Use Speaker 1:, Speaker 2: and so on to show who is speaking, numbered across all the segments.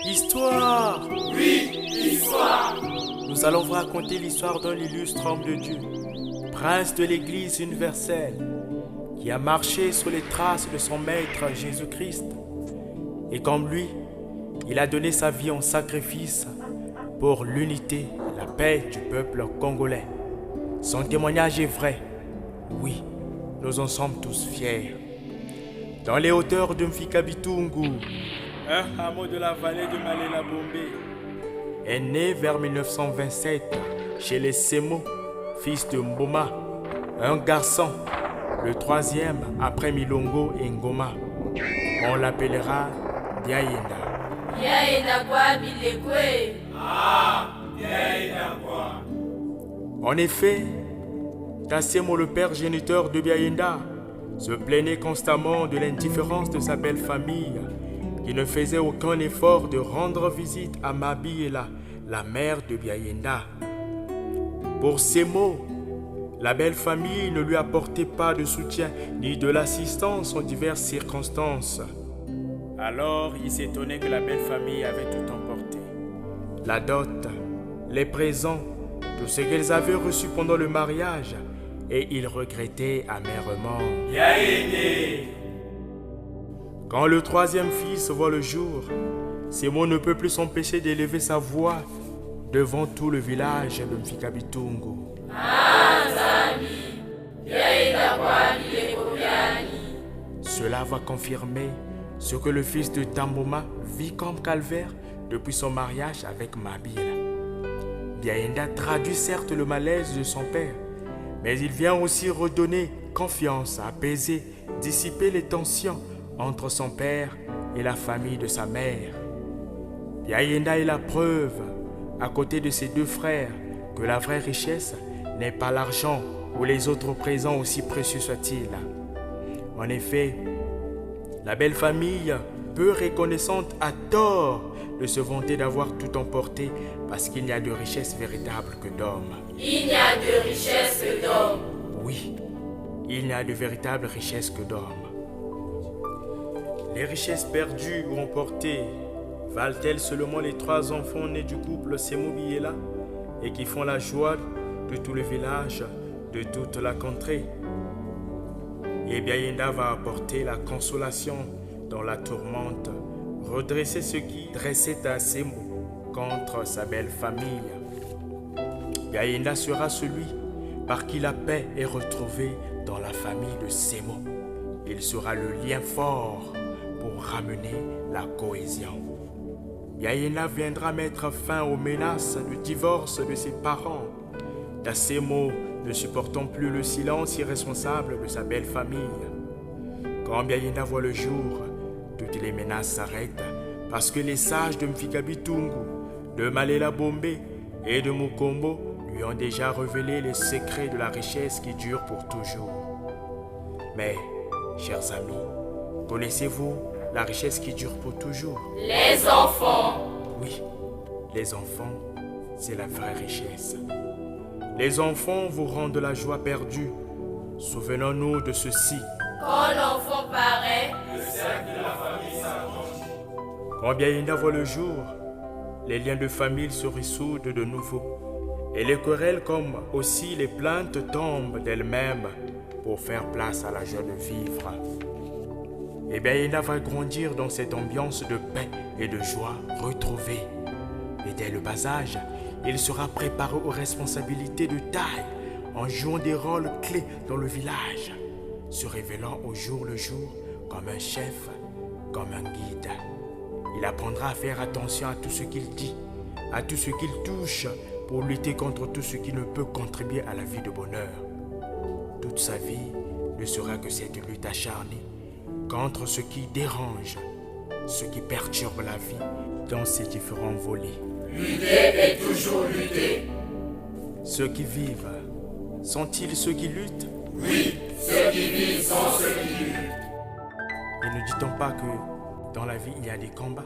Speaker 1: Histoire!
Speaker 2: Oui, histoire!
Speaker 1: Nous allons vous raconter l'histoire d'un illustre homme de Dieu, prince de l'Église universelle, qui a marché sur les traces de son maître Jésus-Christ. Et comme lui, il a donné sa vie en sacrifice pour l'unité et la paix du peuple congolais. Son témoignage est vrai. Oui, nous en sommes tous fiers. Dans les hauteurs de Mfikabitungu, un hameau de la vallée de Malela Bombé, est né vers 1927 chez les Semo, fils de Mboma, un garçon, le troisième après Milongo et Ngoma. On l'appellera Biayenda.
Speaker 3: Biayenda kwa bilekwe.
Speaker 2: Ah, Biayenda quoi?
Speaker 1: En effet, Tassemo, le père géniteur de Biayenda, se plaignait constamment de l'indifférence de sa belle famille, qui ne faisait aucun effort de rendre visite à Mabiela, la mère de Biayenda. Pour ces mots, la belle famille ne lui apportait pas de soutien ni de l'assistance en diverses circonstances. Alors il s'étonnait que la belle famille avait tout emporté. La dot, les présents, tout ce qu'elles avaient reçu pendant le mariage, et il regrettait amèrement.
Speaker 2: Biayende!
Speaker 1: Quand le troisième fils voit le jour, Semo ne peut plus s'empêcher d'élever sa voix devant tout le village de Mfikabitungu. Cela va confirmer ce que le fils de Tamboma vit comme calvaire depuis son mariage avec Mabila. Biayenda traduit certes le malaise de son père, mais il vient aussi redonner confiance, apaiser, dissiper les tensions entre son père et la famille de sa mère. Biayenda est la preuve, à côté de ses deux frères, que la vraie richesse n'est pas l'argent ou les autres présents aussi précieux soient-ils. En effet, la belle famille, peu reconnaissante à tort, de se vanter d'avoir tout emporté parce qu'il n'y a de richesse véritable que d'homme.
Speaker 3: Il n'y a de richesse que d'homme.
Speaker 1: Oui, il n'y a de véritable richesse que d'homme. Les richesses perdues ou emportées valent-elles seulement les trois enfants nés du couple Semo Biela et qui font la joie de tout le village, de toute la contrée? Et Biayenda va apporter la consolation dans la tourmente, redresser ce qui dressait à Semo contre sa belle famille. Biayenda sera celui par qui la paix est retrouvée dans la famille de Semo. Il sera le lien fort pour ramener la cohésion. Biayenda viendra mettre fin aux menaces de divorce de ses parents. Tassemo ne supportant plus le silence irresponsable de sa belle famille. Quand Biayenda voit le jour, toutes les menaces s'arrêtent parce que les sages de Mfikabitungu, de Malela Bombé et de Mukombo lui ont déjà révélé les secrets de la richesse qui dure pour toujours. Mais, chers amis, connaissez-vous la richesse qui dure pour toujours?
Speaker 3: Les enfants.
Speaker 1: Oui, les enfants, c'est la vraie richesse. Les enfants vous rendent la joie perdue. Souvenons-nous de ceci.
Speaker 3: Quand l'enfant paraît,
Speaker 2: Le cercle de la famille s'allonge.
Speaker 1: Quand Biayenda voit le jour, les liens de famille se ressoudent de nouveau. Et les querelles comme aussi les plaintes tombent d'elles-mêmes pour faire place à la joie de vivre. Et Biayenda va grandir dans cette ambiance de paix et de joie retrouvée. Et dès le bas âge, il sera préparé aux responsabilités de taille en jouant des rôles clés dans le village, se révélant au jour le jour comme un chef, comme un guide. Il apprendra à faire attention à tout ce qu'il dit, à tout ce qu'il touche pour lutter contre tout ce qui ne peut contribuer à la vie de bonheur. Toute sa vie ne sera que cette lutte acharnée contre ce qui dérange, ce qui perturbe la vie dans ses différents volets.
Speaker 2: Lutter et toujours lutter.
Speaker 1: Ceux qui vivent, sont-ils ceux qui luttent?
Speaker 2: Oui, ceux qui vivent sont ceux qui luttent.
Speaker 1: Et ne dit-on pas que dans la vie il y a des combats?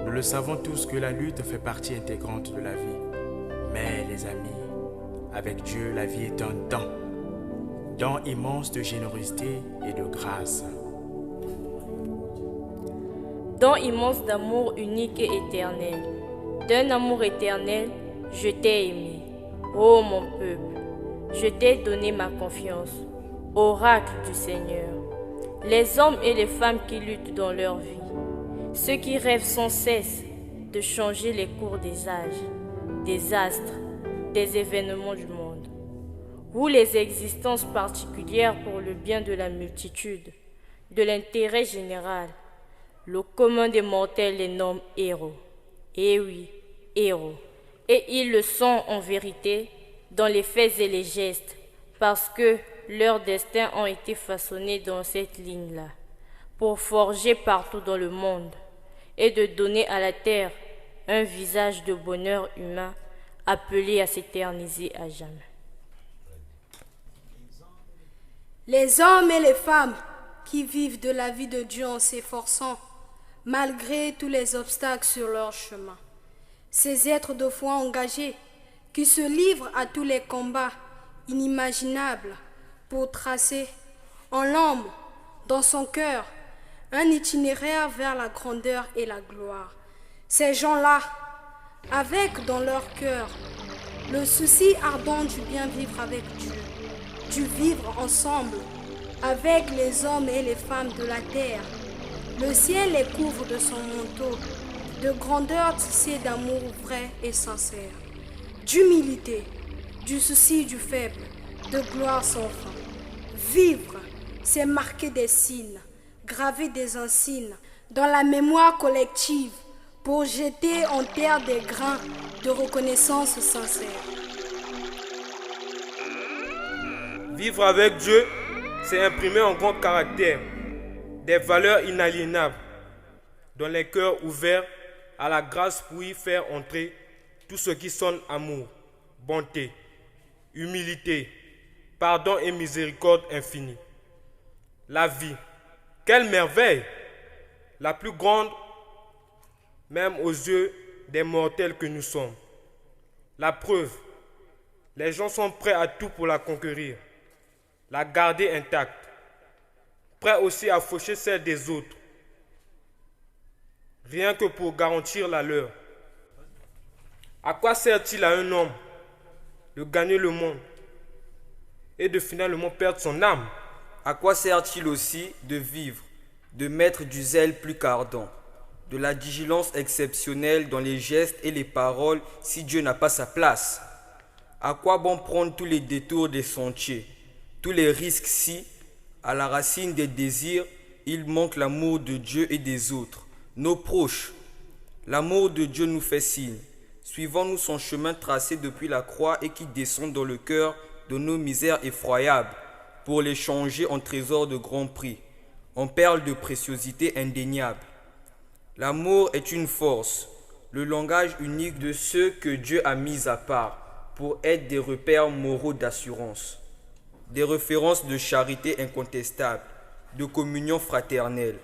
Speaker 1: Nous le savons tous que la lutte fait partie intégrante de la vie. Mais les amis, avec Dieu, la vie est un don immense de générosité et de grâce.
Speaker 3: don immense d'amour unique et éternel. D'un amour éternel, je t'ai aimé. Ô mon peuple, je t'ai donné ma confiance, oracle du Seigneur. Les hommes et les femmes qui luttent dans leur vie, ceux qui rêvent sans cesse de changer les cours des âges, des astres, des événements du monde, ou les existences particulières pour le bien de la multitude, de l'intérêt général, le commun des mortels les nomme héros. Eh oui, héros. Et ils le sont en vérité dans les faits et les gestes, parce que leurs destins ont été façonnés dans cette ligne-là, pour forger partout dans le monde et de donner à la terre un visage de bonheur humain appelé à s'éterniser à jamais.
Speaker 4: Les hommes et les femmes qui vivent de la vie de Dieu en s'efforçant, malgré tous les obstacles sur leur chemin. Ces êtres de foi engagés qui se livrent à tous les combats inimaginables pour tracer en l'âme, dans son cœur, un itinéraire vers la grandeur et la gloire. Ces gens-là, avec dans leur cœur le souci ardent du bien vivre avec Dieu, du vivre ensemble avec les hommes et les femmes de la terre. Le ciel les couvre de son manteau, de grandeur tissée d'amour vrai et sincère, d'humilité, du souci du faible, de gloire sans fin. Vivre, c'est marquer des signes, graver des insignes dans la mémoire collective pour jeter en terre des grains de reconnaissance sincère.
Speaker 1: Vivre avec Dieu, c'est imprimer en grand caractère des valeurs inaliénables dans les cœurs ouverts à la grâce pour y faire entrer tout ce qui sonne amour, bonté, humilité, pardon et miséricorde infinie. La vie, quelle merveille! La plus grande, même aux yeux des mortels que nous sommes. La preuve, les gens sont prêts à tout pour la conquérir, la garder intacte, prêts aussi à faucher celle des autres, rien que pour garantir la leur. À quoi sert-il à un homme de gagner le monde et de finalement perdre son âme?
Speaker 5: À quoi sert-il aussi de vivre, de mettre du zèle plus qu'ardent, de la vigilance exceptionnelle dans les gestes et les paroles si Dieu n'a pas sa place? À quoi bon prendre tous les détours des sentiers, tous les risques si, à la racine des désirs, il manque l'amour de Dieu et des autres, nos proches? L'amour de Dieu nous fait signe. Suivons-nous son chemin tracé depuis la croix et qui descend dans le cœur de nos misères effroyables pour les changer en trésors de grand prix, en perles de préciosité indéniable. L'amour est une force, le langage unique de ceux que Dieu a mis à part pour être des repères moraux d'assurance, des références de charité incontestable, de communion fraternelle.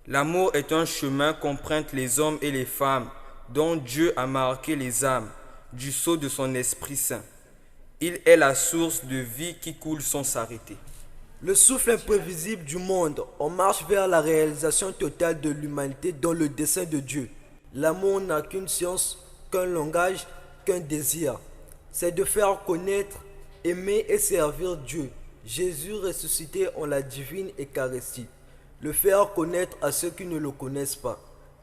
Speaker 5: L'amour est un chemin qu'empruntent les hommes et les femmes dont Dieu a marqué les âmes du sceau de son Esprit Saint. Il est la source de vie qui coule sans s'arrêter.
Speaker 6: Le souffle imprévisible du monde, on marche vers la réalisation totale de l'humanité dans le dessein de Dieu. L'amour n'a qu'une science, qu'un langage, qu'un désir. C'est de faire connaître, aimer et servir Dieu, Jésus ressuscité en la divine Eucharistie. Le faire connaître à ceux qui ne le connaissent pas.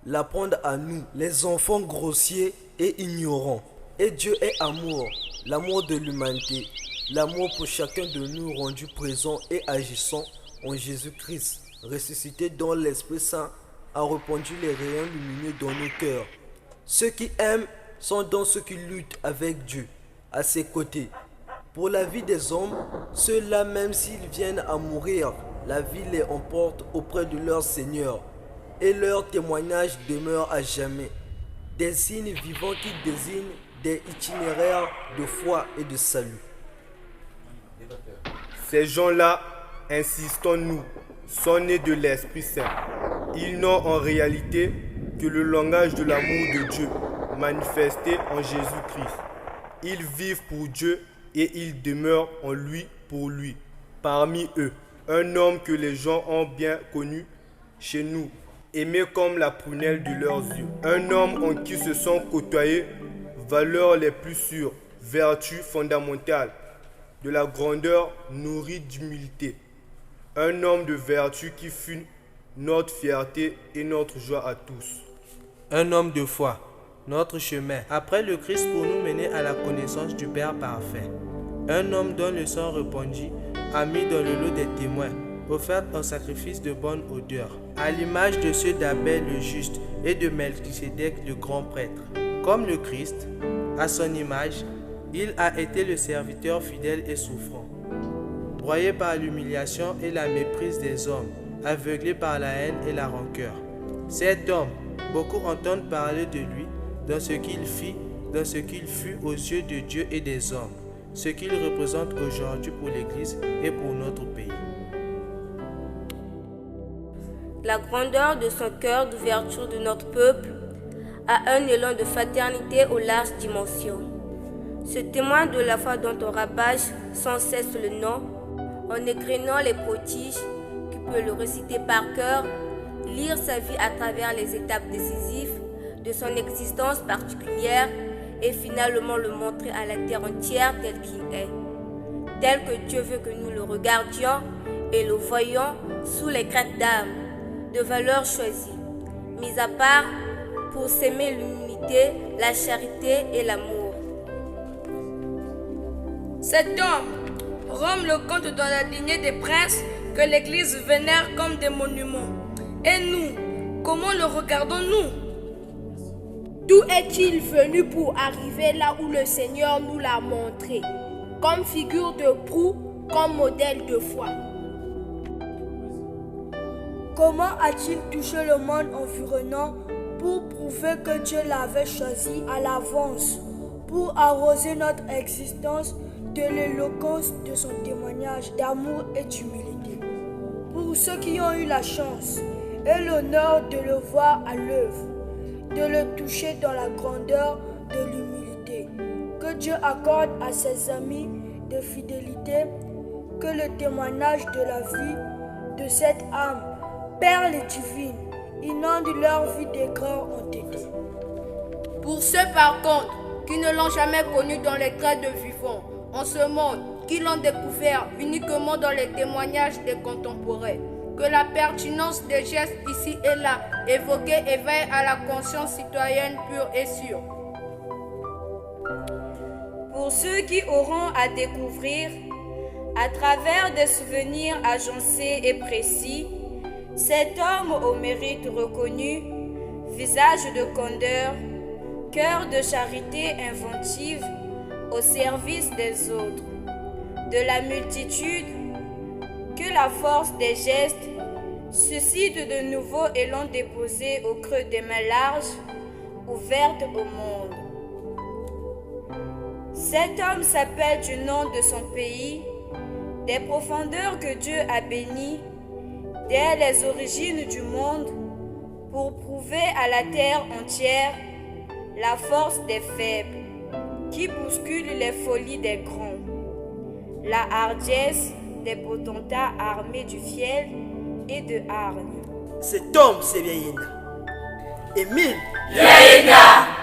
Speaker 6: L'apprendre à nous, les enfants grossiers et ignorants. Et Dieu est amour, l'amour de l'humanité, l'amour pour chacun de nous rendu présent et agissant en Jésus-Christ, ressuscité dont l'Esprit Saint a répandu les rayons lumineux dans nos cœurs. Ceux qui aiment sont donc ceux qui luttent avec Dieu, à ses côtés. Pour la vie des hommes, ceux-là même s'ils viennent à mourir, la vie les emporte auprès de leur Seigneur, et leur témoignage demeure à jamais. Des signes vivants qui désignent des itinéraires de foi et de salut.
Speaker 1: Ces gens-là, insistons-nous, sont nés de l'Esprit Saint. Ils n'ont en réalité que le langage de l'amour de Dieu, manifesté en Jésus-Christ. Ils vivent pour Dieu et ils demeurent en lui pour lui. Parmi eux, un homme que les gens ont bien connu chez nous aimés comme la prunelle de leurs yeux. Un homme en qui se sont côtoyés valeurs les plus sûres, vertus fondamentales, de la grandeur nourrie d'humilité. Un homme de vertu qui fut notre fierté et notre joie à tous.
Speaker 7: Un homme de foi, notre chemin, après le Christ pour nous mener à la connaissance du Père parfait. Un homme dont le sang répandu a mis dans le lot des témoins, offert en sacrifice de bonne odeur, à l'image de ceux d'Abel le juste et de Melchisédek le grand prêtre. Comme le Christ, à son image, il a été le serviteur fidèle et souffrant. Broyé par l'humiliation et la méprise des hommes, aveuglé par la haine et la rancœur. Cet homme, beaucoup entendent parler de lui, dans ce qu'il fit, dans ce qu'il fut aux yeux de Dieu et des hommes, ce qu'il représente aujourd'hui pour l'Église et pour notre pays.
Speaker 3: La grandeur de son cœur d'ouverture de notre peuple a un élan de fraternité aux larges dimensions. Ce témoin de la foi dont on rabâche sans cesse le nom, en égrenant les prodiges, qui peut le réciter par cœur, lire sa vie à travers les étapes décisives de son existence particulière et finalement le montrer à la terre entière tel qu'il est, tel que Dieu veut que nous le regardions et le voyions sous les crêtes d'âme, de valeurs choisies, mises à part pour s'aimer l'humilité, la charité et l'amour.
Speaker 4: Cet homme, Rome le compte dans la lignée des princes que l'Église vénère comme des monuments. Et nous, comment le regardons-nous?
Speaker 8: D'où est-il venu pour arriver là où le Seigneur nous l'a montré, comme figure de proue, comme modèle de foi? Comment a-t-il touché le monde environnant pour prouver que Dieu l'avait choisi à l'avance, pour arroser notre existence de l'éloquence de son témoignage d'amour et d'humilité? Pour ceux qui ont eu la chance et l'honneur de le voir à l'œuvre, de le toucher dans la grandeur de l'humilité, que Dieu accorde à ses amis de fidélité, que le témoignage de la vie de cette âme, perle divine, inonde leur vie des grands entêtés.
Speaker 4: Pour ceux par contre qui ne l'ont jamais connu dans les traits de vivants, en ce monde, qui l'ont découvert uniquement dans les témoignages des contemporains, que la pertinence des gestes ici et là évoqués éveille à la conscience citoyenne pure et sûre.
Speaker 3: Pour ceux qui auront à découvrir, à travers des souvenirs agencés et précis, cet homme au mérite reconnu, visage de candeur, cœur de charité inventive au service des autres, de la multitude, que la force des gestes suscite de nouveaux élans déposés au creux des mains larges, ouvertes au monde. Cet homme s'appelle du nom de son pays, des profondeurs que Dieu a bénies dès les origines du monde, pour prouver à la terre entière la force des faibles, qui bousculent les folies des grands, la hardiesse des potentats armés du fiel et de hargne.
Speaker 6: Cet homme, c'est Yaina. Émile.
Speaker 2: Yaina.